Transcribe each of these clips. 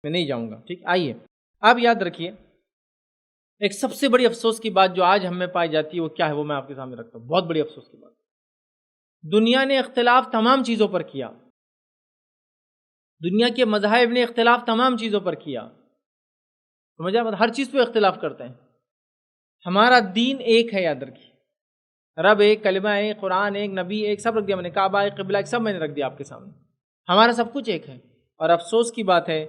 میں نہیں جاؤں گا. ٹھیک, آئیے آپ یاد رکھیے ایک سب سے بڑی افسوس کی بات جو آج ہم میں پائی جاتی ہے وہ کیا ہے, وہ میں آپ کے سامنے رکھتا ہوں. بہت بڑی افسوس کی بات, دنیا نے اختلاف تمام چیزوں پر کیا, دنیا کے مذاہب نے اختلاف تمام چیزوں پر کیا, سمجھا, مطلب ہر چیز پہ اختلاف کرتے ہیں. ہمارا دین ایک ہے, یاد رکھیے, رب ایک, کلمہ ایک, قرآن ایک, نبی ایک, سب رکھ دیا میں نے, کعبہ ایک, قبلہ ایک, سب میں نے رکھ دیا آپ کے سامنے. ہمارا سب کچھ ایک ہے. اور افسوس کی بات ہے,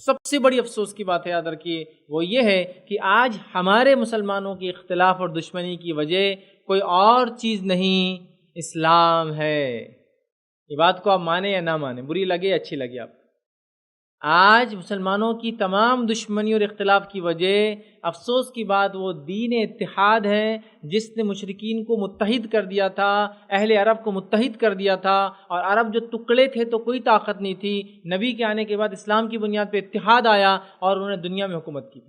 سب سے بڑی افسوس کی بات ہے, یاد رکھیے, وہ یہ ہے کہ آج ہمارے مسلمانوں کی اختلاف اور دشمنی کی وجہ کوئی اور چیز نہیں, اسلام ہے. یہ بات کو آپ مانیں یا نہ مانیں, بری لگے یا اچھی لگے آپ, آج مسلمانوں کی تمام دشمنی اور اختلاف کی وجہ, افسوس کی بات, وہ دین اتحاد ہے جس نے مشرکین کو متحد کر دیا تھا, اہل عرب کو متحد کر دیا تھا. اور عرب جو ٹکڑے تھے تو کوئی طاقت نہیں تھی, نبی کے آنے کے بعد اسلام کی بنیاد پہ اتحاد آیا اور انہوں نے دنیا میں حکومت کی.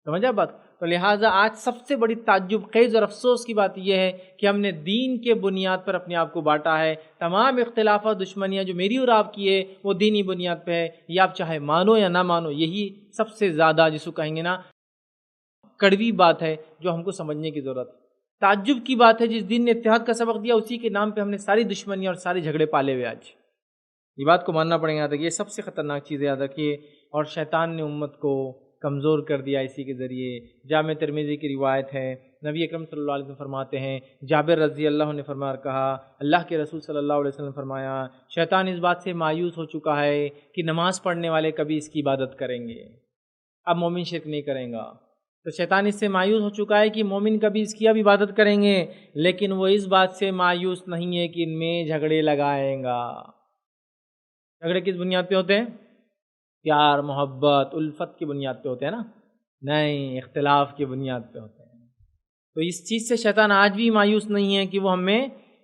سمجھا بات؟ تو لہٰذا آج سب سے بڑی تعجب خیز اور افسوس کی بات یہ ہے کہ ہم نے دین کے بنیاد پر اپنے آپ کو بانٹا ہے. تمام اختلافات دشمنیاں جو میری اور آپ کی ہے وہ دینی بنیاد پہ ہے, یہ آپ چاہے مانو یا نہ مانو. یہی سب سے زیادہ جس کو کہیں گے نا کڑوی بات ہے جو ہم کو سمجھنے کی ضرورت ہے. تعجب کی بات ہے, جس دین نے اتحاد کا سبق دیا اسی کے نام پہ ہم نے ساری دشمنیاں اور سارے جھگڑے پالے ہوئے. آج یہ بات کو ماننا پڑے گا, یاد رکھیے, یہ سب سے خطرناک چیز ہے, یاد رکھیے. اور شیطان نے امت کو کمزور کر دیا اسی کے ذریعے. جامع ترمذی کی روایت ہے, نبی اکرم صلی اللہ علیہ وسلم فرماتے ہیں, جابر رضی اللہ عنہ نے فرمایا, کہا اللہ کے رسول صلی اللہ علیہ وسلم فرمایا, شیطان اس بات سے مایوس ہو چکا ہے کہ نماز پڑھنے والے کبھی اس کی عبادت کریں گے, اب مومن شرک نہیں کریں گا. تو شیطان اس سے مایوس ہو چکا ہے کہ مومن کبھی اس کی اب عبادت کریں گے, لیکن وہ اس بات سے مایوس نہیں ہے کہ ان میں جھگڑے لگائیں گا. جھگڑے کس بنیاد پہ ہوتے ہیں؟ پیار, محبت, الفت کی بنیاد پہ ہوتے ہیں نا, نہیں, اختلاف کی بنیاد پہ ہوتے ہیں. تو اس چیز سے شیطان آج بھی مایوس نہیں ہے کہ وہ ہم میں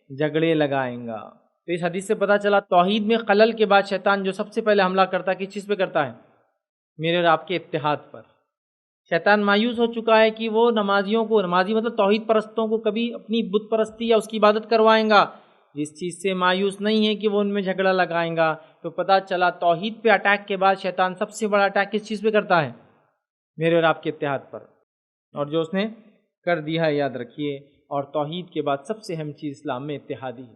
جھگڑے لگائیں گا. تو اس حدیث سے پتہ چلا توحید میں خلل کے بعد شیطان جو سب سے پہلے حملہ کرتا ہے کس چیز پہ کرتا ہے؟ میرے اور آپ کے اتحاد پر. شیطان مایوس ہو چکا ہے کہ وہ نمازیوں کو, نمازی مطلب توحید پرستوں کو, کبھی اپنی بت پرستی یا اس کی عبادت کروائیں گا. اس چیز سے مایوس نہیں ہے کہ وہ ان میں جھگڑا لگائیں گا. تو پتہ چلا توحید پہ اٹیک کے بعد شیطان سب سے بڑا اٹیک کس چیز پہ کرتا ہے؟ میرے اور آپ کے اتحاد پر. اور جو اس نے کر دیا ہے, یاد رکھیے. اور توحید کے بعد سب سے اہم چیز اسلام میں اتحادی ہے,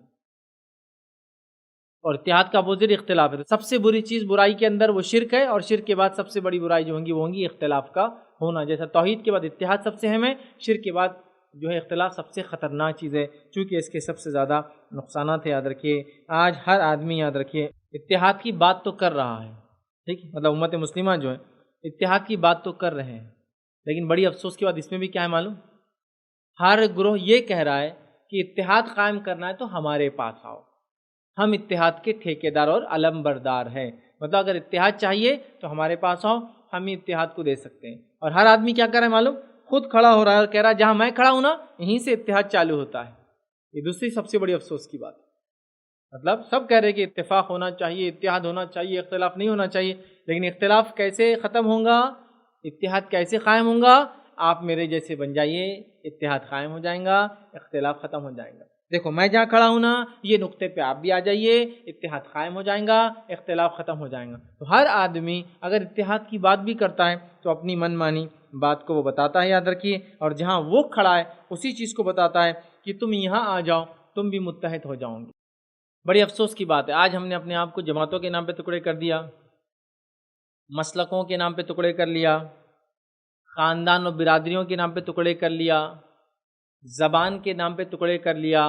اور اتحاد کا اپوزٹ اختلاف ہے. سب سے بری چیز برائی کے اندر وہ شرک ہے, اور شرک کے بعد سب سے بڑی برائی جو ہوں گی وہ ہوں گی اختلاف کا ہونا. جیسا توحید کے بعد اتحاد سب سے اہم ہے, شرک کے بعد جو ہے اختلاف سب سے خطرناک چیز ہے, چونکہ اس کے سب سے زیادہ نقصانات ہیں. یاد رکھیے, آج ہر آدمی, یاد رکھیے, اتحاد کی بات تو کر رہا ہے, ٹھیک, مطلب امت مسلمہ جو ہے اتحاد کی بات تو کر رہے ہیں, لیکن بڑی افسوس کی بات اس میں بھی کیا ہے معلوم؟ ہر گروہ یہ کہہ رہا ہے کہ اتحاد قائم کرنا ہے تو ہمارے پاس آؤ, ہم اتحاد کے ٹھیکیدار اور علم بردار ہیں. مطلب اگر اتحاد چاہیے تو ہمارے پاس آؤ, ہم ہی اتحاد کو دے سکتے ہیں. اور ہر آدمی کیا کر رہا ہے معلوم؟ خود کھڑا ہو رہا ہے اور کہہ رہا ہے جہاں میں کھڑا ہوں نا یہیں سے اتحاد چالو ہوتا ہے. یہ دوسری سب سے بڑی افسوس کی بات ہے. مطلب سب کہہ رہے ہیں کہ اتفاق ہونا چاہیے, اتحاد ہونا چاہیے, اختلاف نہیں ہونا چاہیے, لیکن اختلاف کیسے ختم ہوگا, اتحاد کیسے قائم ہوگا؟ آپ میرے جیسے بن جائیے, اتحاد قائم ہو جائیں گا, اختلاف ختم ہو جائیں گا. دیکھو میں جہاں کھڑا ہوں نا, یہ نقطے پہ آپ بھی آ جائیے, اتحاد قائم ہو جائیں گا, اختلاف ختم ہو جائیں گا. تو ہر آدمی اگر اتحاد کی بات بھی کرتا ہے تو اپنی من مانی بات کو وہ بتاتا ہے, یاد رکھیے, اور جہاں وہ کھڑا ہے اسی چیز کو بتاتا ہے کہ تم یہاں آ جاؤ, تم بھی متحد ہو جاؤ گے. بڑی افسوس کی بات ہے, آج ہم نے اپنے آپ کو جماعتوں کے نام پہ ٹکڑے کر دیا, مسلکوں کے نام پہ ٹکڑے کر لیا, خاندان و برادریوں کے نام پہ ٹکڑے کر لیا, زبان کے نام پہ ٹکڑے کر لیا,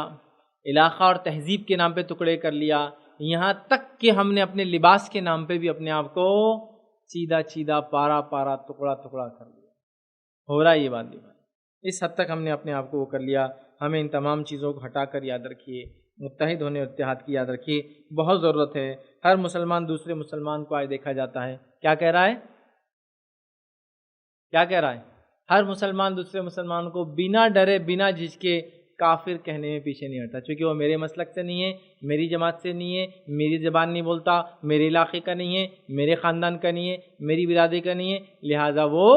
علاقہ اور تہذیب کے نام پہ ٹکڑے کر لیا, یہاں تک کہ ہم نے اپنے لباس کے نام پہ بھی اپنے آپ کو چیدہ چیدہ, پارا پارا, ٹکڑا ٹکڑا کر لیا. ہو رہا ہے یہ بات بھی, اس حد تک ہم نے اپنے آپ کو وہ کر لیا. ہمیں ان تمام چیزوں کو ہٹا کر, یاد رکھیے, متحد ہونے اور اتحاد کی, یاد رکھیے, بہت ضرورت ہے. ہر مسلمان دوسرے مسلمان کو آج دیکھا جاتا ہے, کیا کہہ رہا ہے, کیا کہہ رہا ہے؟ ہر مسلمان دوسرے مسلمان کو بنا ڈرے بنا جھجکے کافر کہنے میں پیچھے نہیں ہٹتا, چونکہ وہ میرے مسلک سے نہیں ہے, میری جماعت سے نہیں ہے, میری زبان نہیں بولتا, میرے علاقے کا نہیں ہے, میرے خاندان کا نہیں ہے, میری برادری کا نہیں ہے, لہٰذا وہ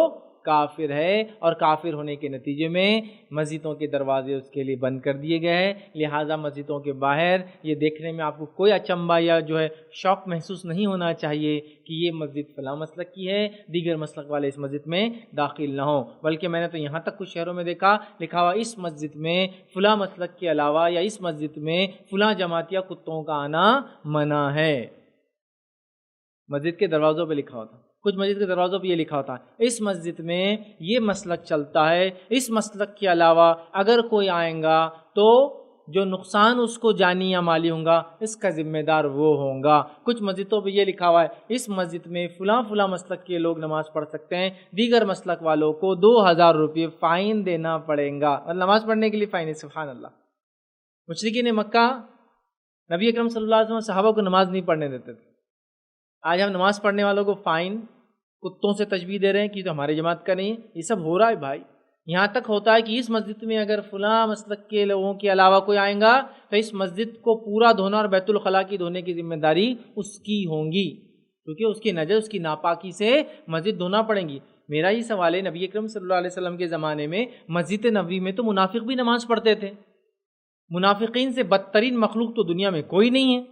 کافر ہے، اور کافر ہونے کے نتیجے میں مسجدوں کے دروازے اس کے لیے بند کر دیے گئے ہیں۔ لہٰذا مسجدوں کے باہر یہ دیکھنے میں آپ کو کوئی اچنبھا یا جو ہے شوق محسوس نہیں ہونا چاہیے کہ یہ مسجد فلاں مسلک کی ہے، دیگر مسلک والے اس مسجد میں داخل نہ ہوں، بلکہ میں نے تو یہاں تک کچھ شہروں میں دیکھا لکھا ہوا اس مسجد میں فلاں مسلک کے علاوہ یا اس مسجد میں فلاں جماعت یا کتوں کا آنا منع ہے، مسجد کے دروازوں پہ لکھا ہوتا ہے۔ کچھ مسجد کے دروازوں پہ یہ لکھا ہوتا ہے اس مسجد میں یہ مسلک چلتا ہے، اس مسلک کے علاوہ اگر کوئی آئیں گا تو جو نقصان اس کو جانی یا مالی ہوں گا اس کا ذمہ دار وہ ہوں گا۔ کچھ مسجدوں پہ یہ لکھا ہوا ہے اس مسجد میں فلاں فلاں مسلک کے لوگ نماز پڑھ سکتے ہیں، دیگر مسلک والوں کو 2000 روپے فائن دینا پڑے گا، نماز پڑھنے کے لیے فائن ہے۔ سبحان اللہ! مشرکین مکہ نبی اکرم صلی اللہ علیہ وسلم صحابہ کو نماز نہیں پڑھنے دیتے تھے، آج ہم نماز پڑھنے والوں کو فائن کتوں سے تشبیہ دے رہے ہیں کہ تو ہماری جماعت کا نہیں ہے۔ یہ سب ہو رہا ہے بھائی، یہاں تک ہوتا ہے کہ اس مسجد میں اگر فلاں مسلک کے لوگوں کے علاوہ کوئی آئیں گا تو اس مسجد کو پورا دھونا اور بیت الخلاء کی دھونے کی ذمہ داری اس کی ہوں گی، کیونکہ اس کی نجس اس کی ناپاکی سے مسجد دھونا پڑیں گی۔ میرا یہ سوال ہے، نبی اکرم صلی اللہ علیہ وسلم کے زمانے میں مسجد نبوی میں تو منافق بھی نماز پڑھتے تھے، منافقین سے بدترین مخلوق تو دنیا میں کوئی نہیں ہے۔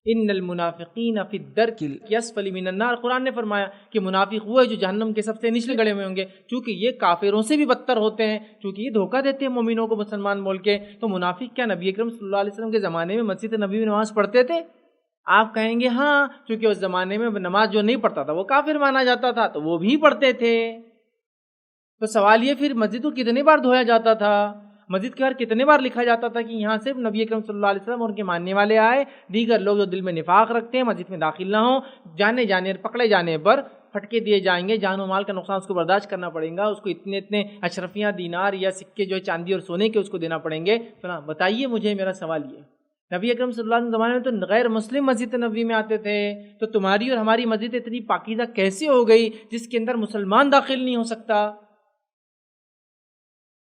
ان المنافقین فی الدرک الاسفل من النار، قرآن نے فرمایا کہ منافق وہ ہے جو جہنم کے سب سے نچلے گڑھے میں ہوں گے، چونکہ یہ کافروں سے بھی بدتر ہوتے ہیں، چونکہ یہ دھوکہ دیتے ہیں مومنوں کو مسلمان بول کے۔ تو منافق کیا نبی اکرم صلی اللہ علیہ وسلم کے زمانے میں مسجد نبوی میں نماز پڑھتے تھے؟ آپ کہیں گے ہاں، چونکہ اس زمانے میں نماز جو نہیں پڑھتا تھا وہ کافر مانا جاتا تھا، تو وہ بھی پڑھتے تھے۔ تو سوال یہ پھر مسجد کو کتنے بار دھویا جاتا تھا، مسجد کے باہر کتنے بار لکھا جاتا تھا کہ یہاں صرف نبی اکرم صلی اللہ علیہ وسلم اور ان کے ماننے والے آئے، دیگر لوگ جو دل میں نفاق رکھتے ہیں مسجد میں داخل نہ ہوں، پکڑے جانے پر پھٹکے دیے جائیں گے، جان و مال کا نقصان اس کو برداشت کرنا پڑے گا، اس کو اتنے اشرفیاں دینار یا سکے جو ہے چاندی اور سونے کے اس کو دینا پڑیں گے۔ بتائیے مجھے، میرا سوال یہ، نبی اکرم صلی اللہ علیہ وسلم زمانے میں تو غیر مسلم مسجد نبوی میں آتے تھے، تو تمہاری اور ہماری مسجد اتنی پاکیزہ کیسے ہو گئی جس کے اندر مسلمان داخل نہیں ہو سکتا؟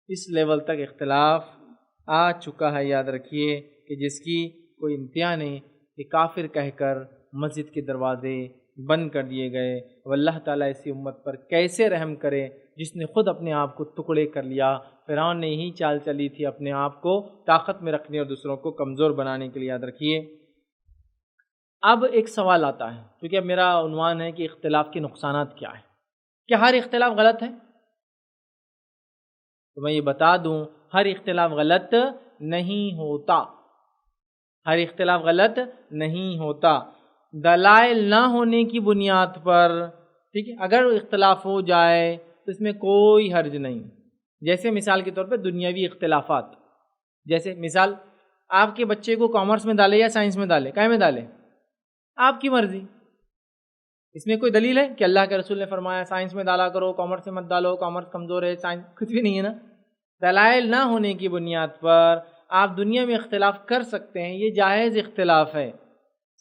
اس لیول تک اختلاف آ چکا ہے، یاد رکھیے، کہ جس کی کوئی انتہا نہیں، کہ کافر کہہ کر مسجد کے دروازے بند کر دیے گئے۔ اور اللہ تعالیٰ ایسی امت پر کیسے رحم کرے جس نے خود اپنے آپ کو ٹکڑے کر لیا۔ فرعون نے یہی چال چلی تھی اپنے آپ کو طاقت میں رکھنے اور دوسروں کو کمزور بنانے کے لیے، یاد رکھیے۔ اب ایک سوال آتا ہے، کیونکہ اب میرا عنوان ہے کہ اختلاف کے نقصانات کیا ہیں۔ کیا ہر اختلاف غلط ہے؟ تو میں یہ بتا دوں، ہر اختلاف غلط نہیں ہوتا، ہر اختلاف غلط نہیں ہوتا۔ دلائل نہ ہونے کی بنیاد پر، ٹھیک ہے، اگر اختلاف ہو جائے تو اس میں کوئی حرج نہیں۔ جیسے مثال کے طور پہ دنیاوی اختلافات، جیسے مثال آپ کے بچے کو کامرس میں ڈالے یا سائنس میں ڈالے، کائے میں ڈالے؟ آپ کی مرضی۔ اس میں کوئی دلیل ہے کہ اللہ کے رسول نے فرمایا سائنس میں ڈالا کرو، کامرس میں مت ڈالو، کامرس کمزور ہے، سائنس کچھ بھی نہیں ہے نا۔ دلائل نہ ہونے کی بنیاد پر آپ دنیا میں اختلاف کر سکتے ہیں، یہ جائز اختلاف ہے،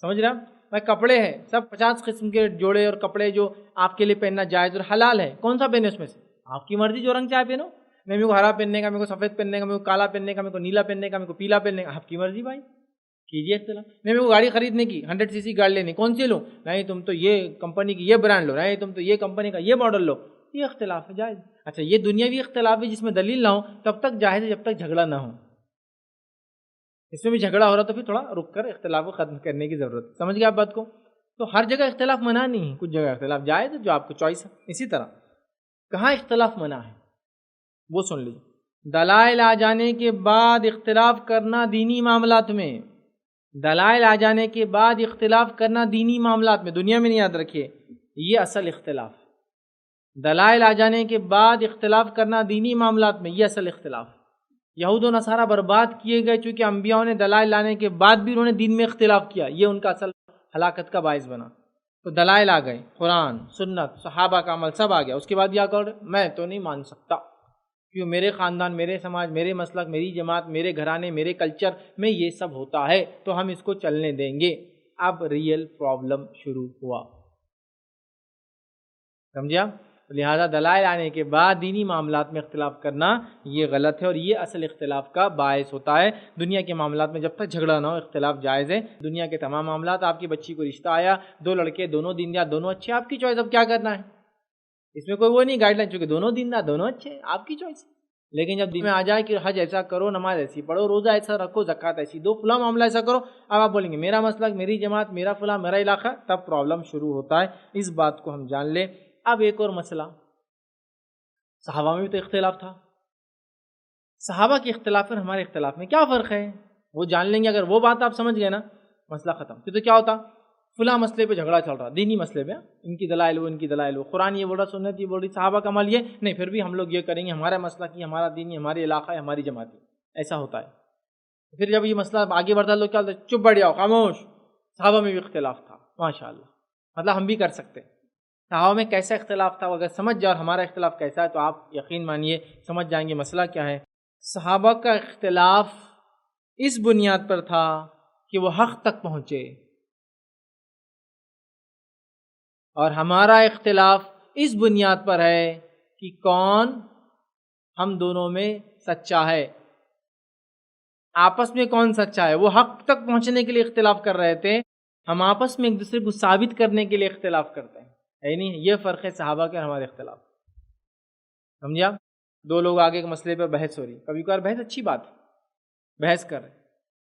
سمجھ رہے ہیں؟ بھائی کپڑے ہیں، سب 50 قسم کے جوڑے اور کپڑے جو آپ کے لیے پہننا جائز اور حلال ہے، کون سا پہنے اس میں سے؟ آپ کی مرضی، جو رنگ چاہے پہنو، میرے کو ہرا پہننے کا، میرے کو سفید پہننے کا، میرے کو کالا پہننے کا، میرے کو نیلا پہننے کا، میرے کو پیلا پہننے کا، آپ کی مرضی بھائی، کیجیے اختلاف۔ میرے کو گاڑی خریدنے کی 100 cc گاڑی لینی، کون سی لوں؟ نہیں تم تو یہ کمپنی کی یہ برانڈ لو، نہیں تم تو یہ کمپنی کا یہ ماڈل لو، یہ اختلاف ہے جائز۔ اچھا، یہ دنیاوی اختلاف ہے جس میں دلیل نہ ہو تب تک جائز ہے جب تک جھگڑا نہ ہو۔ اس میں بھی جھگڑا ہو رہا تو پھر تھوڑا رک کر اختلاف کو ختم کرنے کی ضرورت ہے، سمجھ گئے آپ بات کو؟ تو ہر جگہ اختلاف منع نہیں ہے، کچھ جگہ اختلاف جائز ہے جو آپ کو چوائس ہے۔ اسی طرح کہاں اختلاف منع ہے وہ سن لیجیے۔ دلائل آ جانے کے بعد اختلاف کرنا دینی معاملات میں، دلائل آ جانے کے بعد اختلاف کرنا دینی معاملات میں، دنیا میں نہیں، یاد رکھیے، یہ اصل اختلاف۔ دلائل آ جانے کے بعد اختلاف کرنا دینی معاملات میں، یہ اصل اختلاف۔ یہود و نصارہ برباد کیے گئے چونکہ انبیاء نے دلائل لانے کے بعد بھی انہوں نے دین میں اختلاف کیا، یہ ان کا اصل ہلاکت کا باعث بنا۔ تو دلائل آ گئے، قرآن، سنت، صحابہ کا عمل سب آ گیا، اس کے بعد یہ کہو میں تو نہیں مان سکتا، کیوں؟ میرے خاندان، میرے سماج، میرے مسلک، میری جماعت، میرے گھرانے، میرے کلچر میں یہ سب ہوتا ہے تو ہم اس کو چلنے دیں گے۔ اب ریئل پرابلم شروع ہوا، سمجھے آپ؟ لہذا دلائل آنے کے بعد دینی معاملات میں اختلاف کرنا یہ غلط ہے اور یہ اصل اختلاف کا باعث ہوتا ہے۔ دنیا کے معاملات میں جب تک جھگڑا نہ ہو اختلاف جائز ہے۔ دنیا کے تمام معاملات، آپ کی بچی کو رشتہ آیا، 2 لڑکے، دونوں دیندار، دونوں اچھے، آپ کی چوائس، اب کیا کرنا ہے؟ اس میں کوئی وہ نہیں گائیڈ لائن، چونکہ دونوں دیندار دونوں اچھے ہیں، آپ کی چوائس ہے۔ لیکن جب دین میں آ جائے کہ حج ایسا کرو، نماز ایسی پڑھو، روزہ ایسا رکھو، زکوٰۃ ایسی دو، فلاں معاملہ ایسا کرو، اب آپ بولیں گے میرا مسلک، میری جماعت، میرا فلاں، میرا علاقہ، تب پرابلم شروع ہوتا ہے۔ اس بات کو ہم جان لیں۔ اب ایک اور مسئلہ، صحابہ میں بھی تو اختلاف تھا، صحابہ کے اختلاف اور ہمارے اختلاف میں کیا فرق ہے، وہ جان لیں گے۔ اگر وہ بات آپ سمجھ گئے نا، مسئلہ ختم۔ تو کیا ہوتا، فلاں مسئلے پہ جھگڑا چل رہا، دینی مسئلے پہ، ان کی دلائل وہ، ان کی دلائل وہ، قرآن یہ بول رہا، سنت یہ بول رہی، صحابہ کا عمل یہ نہیں، پھر بھی ہم لوگ یہ کریں گے، ہمارا مسئلہ کی، ہمارا دینی، ہماری علاقہ ہے، ہماری جماعت ہے، ایسا ہوتا ہے۔ پھر جب یہ مسئلہ آگے بڑھتا ہے لوگ کیا ہوتا ہے، چپ بیٹھ جاؤ، خاموش۔ صحابہ میں بھی اختلاف تھا، ماشاء اللہ، مطلب ہم بھی کر سکتے ہیں۔ صحابہ میں کیسا اختلاف تھا، اگر سمجھ جاؤ ہمارا اختلاف کیسا ہے تو آپ یقین مانیے سمجھ جائیں گے مسئلہ کیا ہے۔ صحابہ کا اختلاف اس بنیاد پر تھا کہ وہ حق تک پہنچے، اور ہمارا اختلاف اس بنیاد پر ہے کہ کون ہم دونوں میں سچا ہے، آپس میں کون سچا ہے۔ وہ حق تک پہنچنے کے لیے اختلاف کر رہے تھے، ہم آپس میں ایک دوسرے کو ثابت کرنے کے لیے اختلاف کرتے ہیں، ہے نہیں؟ یہ فرق ہے صحابہ کے اور ہمارے اختلاف، سمجھا؟ دو لوگ آگے کے مسئلے پہ بحث ہو رہی، کبھی کبھار بحث اچھی بات ہے، بحث کر رہے،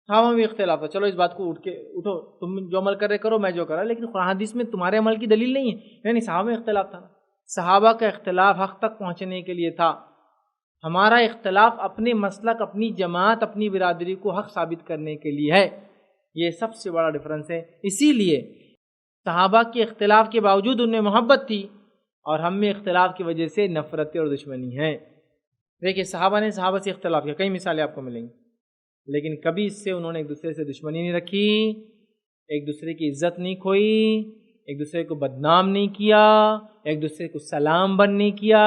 صحابہ میں بھی اختلاف ہے، چلو اس بات کو اٹھو، تم جو عمل کر رہے کرو، میں جو کر رہا، لیکن قرآن حدیث میں تمہارے عمل کی دلیل نہیں ہے، نہیں، صحابہ میں اختلاف تھا۔ صحابہ کا اختلاف حق تک پہنچنے کے لیے تھا، ہمارا اختلاف اپنے مسلک، اپنی جماعت، اپنی برادری کو حق ثابت کرنے کے لیے ہے۔ یہ سب سے بڑا ڈفرنس ہے۔ اسی لیے صحابہ کے اختلاف کے باوجود ان میں محبت تھی، اور ہم میں اختلاف کی وجہ سے نفرت اور دشمنی ہے۔ دیکھیے صحابہ نے صحابہ سے اختلاف کیا، کئی مثالیں آپ کو ملیں گی، لیکن کبھی اس سے انہوں نے ایک دوسرے سے دشمنی نہیں رکھی، ایک دوسرے کی عزت نہیں کھوئی، ایک دوسرے کو بدنام نہیں کیا، ایک دوسرے کو سلام بند نہیں کیا،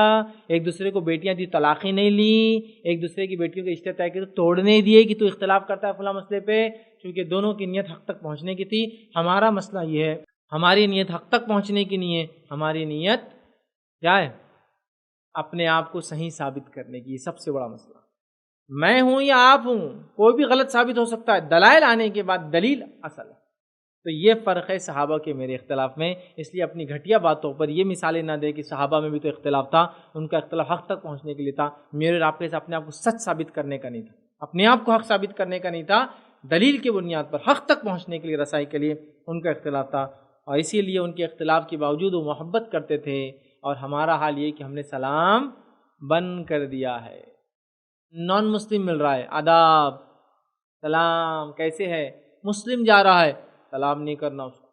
ایک دوسرے کو بیٹیاں دی طلاقیں نہیں لی، ایک دوسرے کی بیٹیوں کے رشتے طے کے توڑنے دیے کہ تو اختلاف کرتا ہے فلاں مسئلے پہ، کیونکہ دونوں کی نیت حق تک پہنچنے کی تھی۔ ہمارا مسئلہ یہ ہے، ہماری نیت حق تک پہنچنے کی نہیں ہے، ہماری نیت کیا ہے، اپنے آپ کو صحیح ثابت کرنے کی۔ یہ سب سے بڑا مسئلہ، میں ہوں یا آپ ہوں، کوئی بھی غلط ثابت ہو سکتا ہے، دلائل آنے کے بعد دلیل اصل ہے۔ تو یہ فرق ہے صحابہ کے میرے اختلاف میں۔ اس لیے اپنی گھٹیا باتوں پر یہ مثالیں نہ دے کہ صحابہ میں بھی تو اختلاف تھا، ان کا اختلاف حق تک پہنچنے کے لیے تھا، میرے اور آپ کے اپنے آپ کو سچ ثابت کرنے کا نہیں تھا، اپنے آپ کو حق ثابت کرنے کا نہیں تھا، دلیل کے بنیاد پر حق تک پہنچنے کے لیے، رسائی کے لیے ان کا اختلاف تھا۔ اور اسی لیے ان کے اختلاف کے باوجود وہ محبت کرتے تھے، اور ہمارا حال یہ کہ ہم نے سلام بند کر دیا ہے۔ نان مسلم مل رہا ہے، آداب، سلام کیسے ہے، مسلم جا رہا ہے، سلام نہیں کرنا اس کو،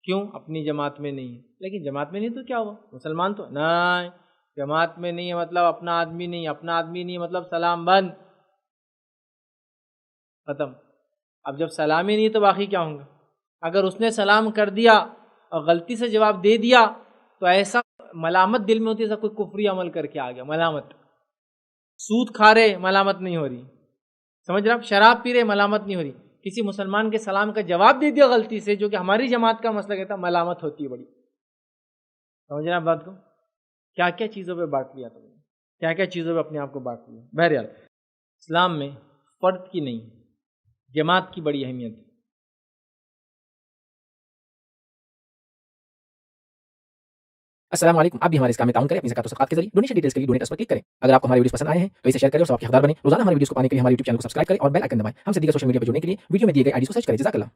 کیوں؟ اپنی جماعت میں نہیں ہے۔ لیکن جماعت میں نہیں تو کیا ہوا، مسلمان تو نہیں، جماعت میں نہیں ہے مطلب اپنا آدمی نہیں، اپنا آدمی نہیں مطلب سلام بند، ختم۔ اب جب سلام ہی نہیں تو باقی کیا ہوں گا؟ اگر اس نے سلام کر دیا اور غلطی سے جواب دے دیا تو ایسا ملامت دل میں ہوتی ہے، ایسا کوئی کفری عمل کر کے آ گیا، ملامت۔ سود کھا رہے ملامت نہیں ہو رہی، سمجھ رہے آپ، شراب پی رہے ملامت نہیں ہو رہی، کسی مسلمان کے سلام کا جواب دے دیا غلطی سے، جو کہ ہماری جماعت کا مسئلہ کہتا، ملامت ہوتی ہے بڑی، سمجھ رہے آپ بات کو؟ کیا کیا چیزوں پہ بانٹ لیا تم نے، کیا کیا چیزوں پہ اپنے آپ کو بانٹ لیا۔ بہرحال اسلام میں فرد کی نہیں، جماعت کی بڑی اہمیت ہے۔ السلام علیکم، آپ بھی ہمارے اس کام میں تعاون کریں اپنی زکات و صدقات کے ذریعے۔ ڈونیشن ڈیٹیلز کے لیے ڈونیٹ اس پر کلک کریں۔ اگر آپ کو ہمارے ویڈیوز پسند آئے ہیں تو اسے شیئر کریں اور ثواب کے حقدار بنیں۔ روزانہ ہمارے ویڈیوز کو پانے کے لیے ہمارے یوٹیوب چینل کو سبسکرائب کریں اور بیل آئکن دبائیں۔ ہم سے دیگر سوشل میڈیا پر جڑنے کے لیے ویڈیو میں دیے گئے آئی ڈیز کو سرچ کریں۔ جزاک اللہ۔